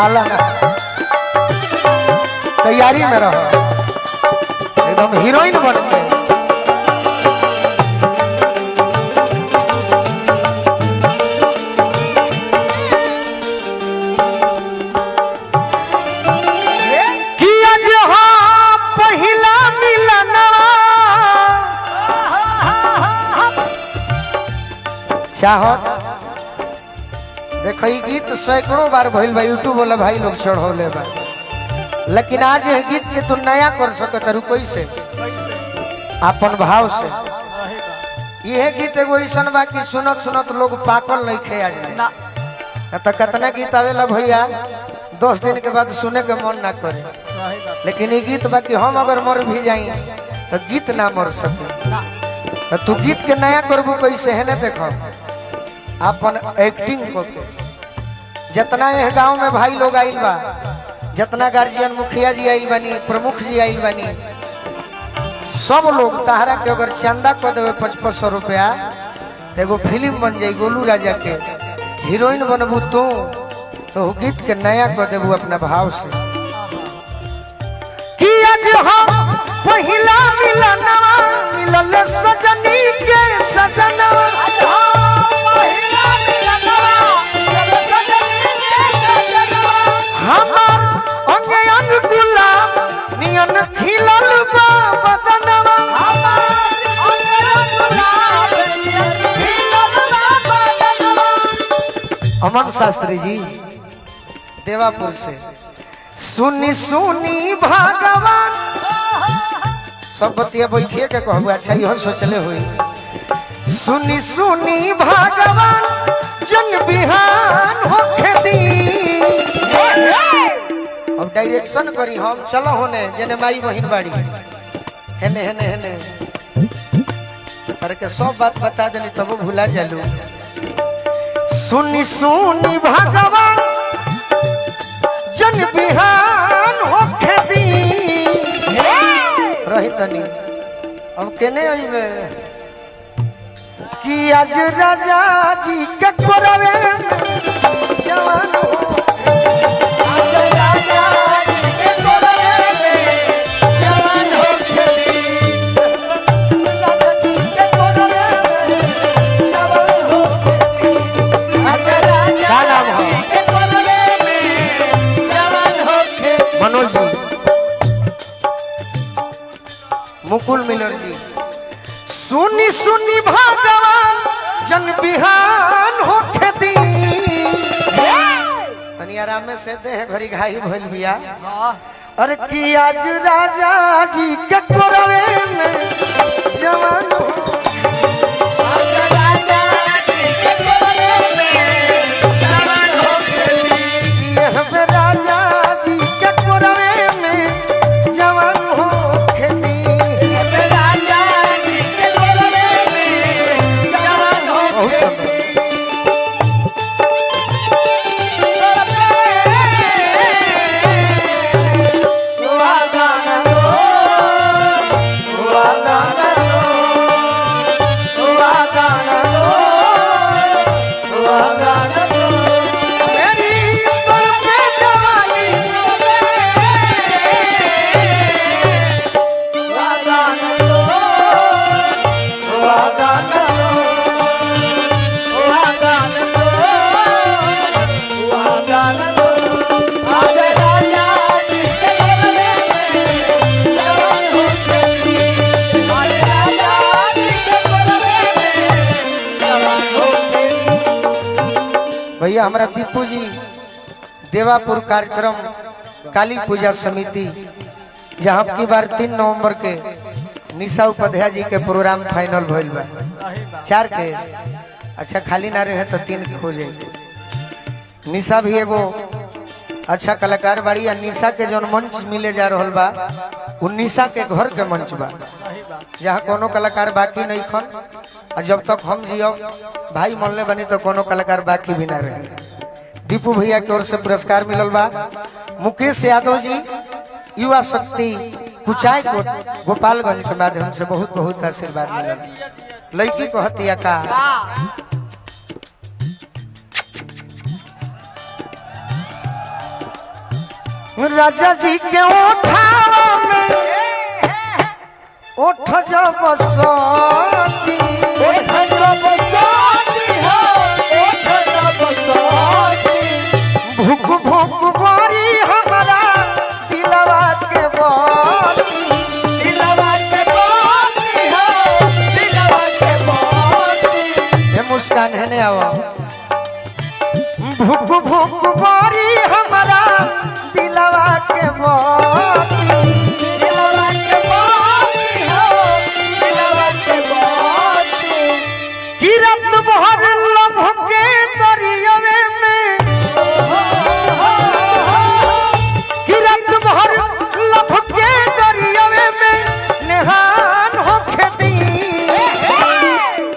हाला ना, तैयारी में रहो, एकदम हीरोइन बन गए। चाहत देखो गीत सैकड़ों बार भइल बा, यूट्यूब वाला भाई लोग चढ़ौले बा, लेकिन आज ये गीत के तू नया कर सकत रू कैसे? अपन भाव से। यह गीत एगो ऐसा बा कि सुनत सुनत लोग पाकल नहीं खे आज तो कितना गीत आवेला भैया 10 दिन के बाद सुने के मन ना करे, लेकिन ये गीत बा कि हम अगर मर भी जाई तो गीत ना मर सके। तो तू गीत के नया करबू कैसे है ना? देखो अपन एक्टिंग को जितना यह गांव में भाई लोग आइल बा, जितना गार्जियन मुखिया जी आइल बानी, प्रमुख जी आइल बानी, सब लोग तहरा के अगर चंदा कर देवे 5500 रुपया एगो फिल्म बन जाई गोलू राजा के, हीरोइन बनबू तो गीत के नया कर देबू अपना भाव से। कि आज हम पहिला मिलना मिलल सजनी के सजना, अमन शास्त्री जी देवापुर से। सुनी सुनी भगवान सब बतिया बैठिए के कहबू, अच्छा यह सोचले हुई। सुनी सुनी भगवान जन बिहान होखे दी, अब डायरेक्शन करी हम चलो होने जेने माई बहिन बाड़ी हेने हेने हेने करके सब बात बता देनी तब भूला जालू। सुनी सुनी भगवान जन बिहान होखे दी रही तनी अब केने अइबे कि आज राजा जी के कोरवे जवान हो, आज राजा जी के कोरवे जवान होखे दी, राजा जी के कोरवे जवान होखे दी, आज राजा जी के कोरवे जवान होखे दी। मनोज जी, मुकुल मिलर जी। सुनी सुनी भगवान जन बिहान होखे दी, तनी आराम में से दे घड़ी घाई भइल बिया। अरे कि आज राजा जी के कोरवे में जवान हो, आज राजा जी के कोरवे में जवान होखे दी, यह राजा जी के कोरवे में जवान होखे दी, राजा जी के कोरवे में जवान होखे दी। भैया हमारा दीपू जी देवापुर कार्यक्रम काली पूजा समिति, जहाँ की बार 3 नवंबर के निशा उपाध्याय जी के प्रोग्राम फाइनल भइल बा 4 के, अच्छा खाली ना रहे तो 3 के हो जाए। निशा भी एगो अच्छा कलाकार बाड़ी, या निशा के जो मंच मिले जा रहा बा उ निशा के घर के मंच बा, जहाँ कोनो कलाकार बाकी नहीं खन, और जब तक हम जियो भाई मनले बनी तो कोनो कलाकार बाकी भी ना रहे। दीपू भैया की ओर से पुरस्कार मिलल बा। मुकेश यादव जी युवा शक्ति कुचाई गोपालगंज के माध्यम से बहुत बहुत आशीर्वाद मिलल। लड़की को हतिया का राजा जी के ओठावा में ओठ जब बसती भूख भूख बारी हमारा दिलवा के बाती ये मुस्कान है ने आवा भूख भूख बारी हमारा दिलवा के बाती किरत भर लभ के दरियावे में किरत भर लभ के दरियावे में नेहान हो खेती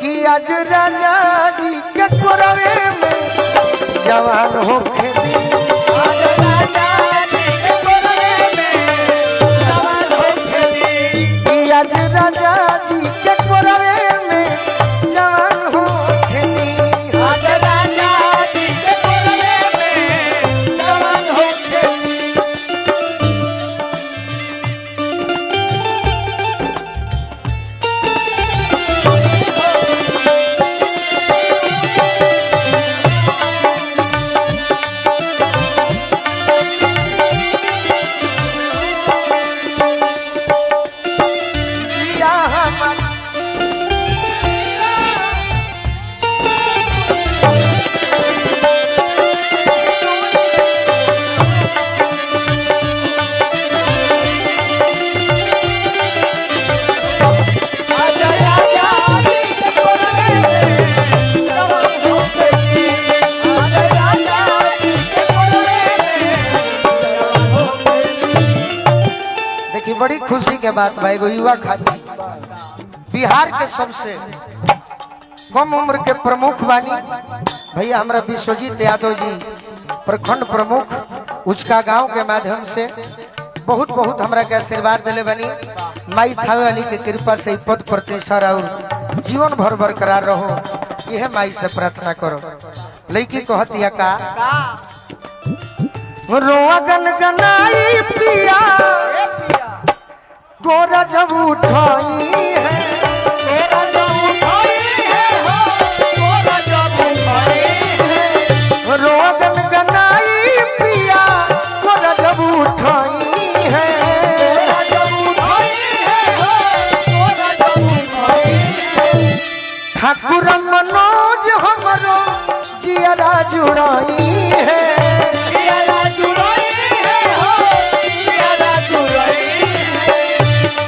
कि आज राजा जी के कोरवे में जवान हो खेती कि आज राजा जी के कोरवे में जवान हो खेती जिया हमर देखिए बड़ी खुशी के बात भाई एगो युवा खातिर बिहार के सबसे कम उम्र के प्रमुख बानी भैया हमरा विश्वजीत यादव जी प्रखंड प्रमुख उचका गांव के माध्यम से बहुत बहुत हमरा के आशीर्वाद दिले बनी माई थावे वाली के कृपा से पद प्रतिष्ठा और जीवन भर बरकरार रहो यह माई से प्रार्थना करो लड़की कहतिया का रोआ गनगनाई पिया गोरा जब उठाई है रोआ गनगनाई पिया गोरा जब उठाई है ठाकुर मनोज हमरो जियरा जुड़ाई है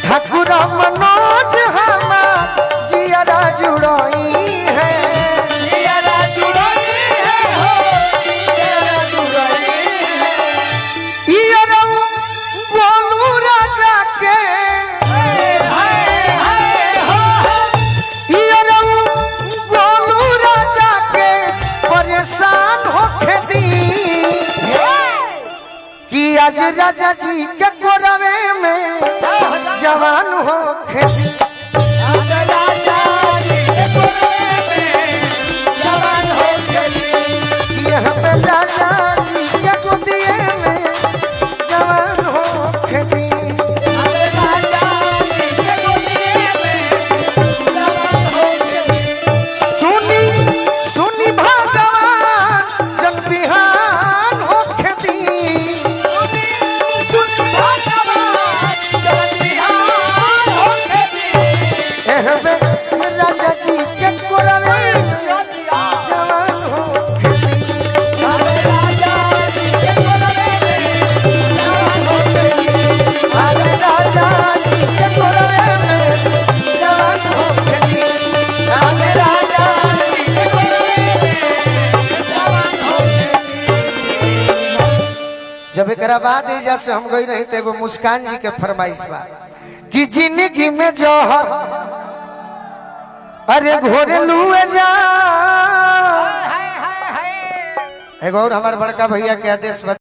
ठाकुर मनोज हमार जियरा जुड़ाई है बोलू राजा के बोलू राजा के परेशान होके दी कि आज राजा जी के कोरवे में जवान हो खेती यहाँ पे राजा जी के गोदिए में जवान हो खेती सुनी सुनी भगवान जन बिहान हो खेती राजा जी के कोरवे में जवान हो जब एक बाद एजा से हम गई रही तो एगो मुस्कान जी के फरमाइश बा कि जिंदगी में जौहर अरे घोरे लुए जा एगो और हमारे बड़का भैया के आदेश